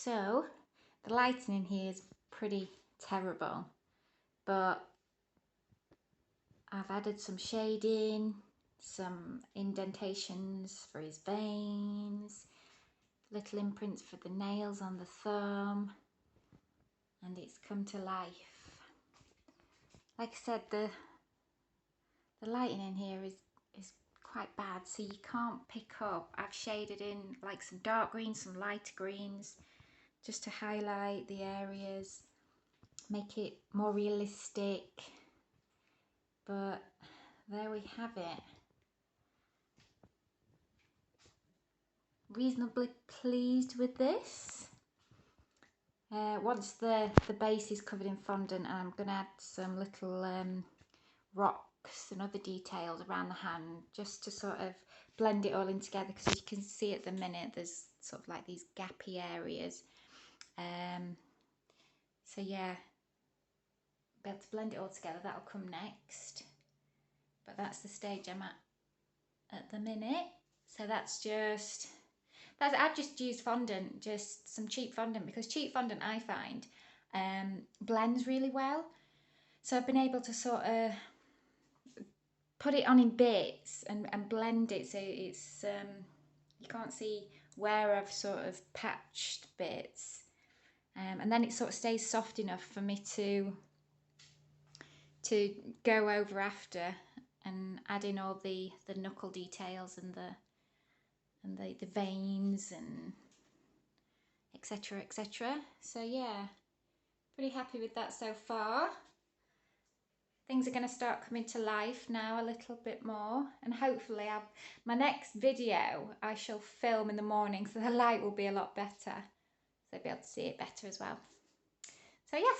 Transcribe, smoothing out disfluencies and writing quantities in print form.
So the lighting in here is pretty terrible, but I've added some shading, some indentations for his veins, little imprints for the nails on the thumb, and it's come to life. Like I said, the lighting in here is quite bad, so you can't pick up. I've shaded in like some dark greens, some lighter greens, just to highlight the areas, make it more realistic. But there we have it. Reasonably pleased with this. Once the base is covered in fondant, I'm going to add some little rocks and other details around the hand, just to sort of blend it all in together, because as you can see at the minute there's sort of like these gappy areas. So yeah, be able to blend it all together. That'll come next, but that's the stage I'm at the minute. So I've just used fondant, just some cheap fondant, because cheap fondant I find blends really well. So I've been able to sort of put it on in bits and blend it, so it's you can't see where I've sort of patched bits, and then it sort of stays soft enough for me to go over after and add in all the knuckle details and the veins and etc, etc. So yeah, pretty happy with that so far. Things are going to start coming to life now a little bit more, and hopefully my next video I shall film in the morning, so the light will be a lot better, so I'll be able to see it better as well. So yes,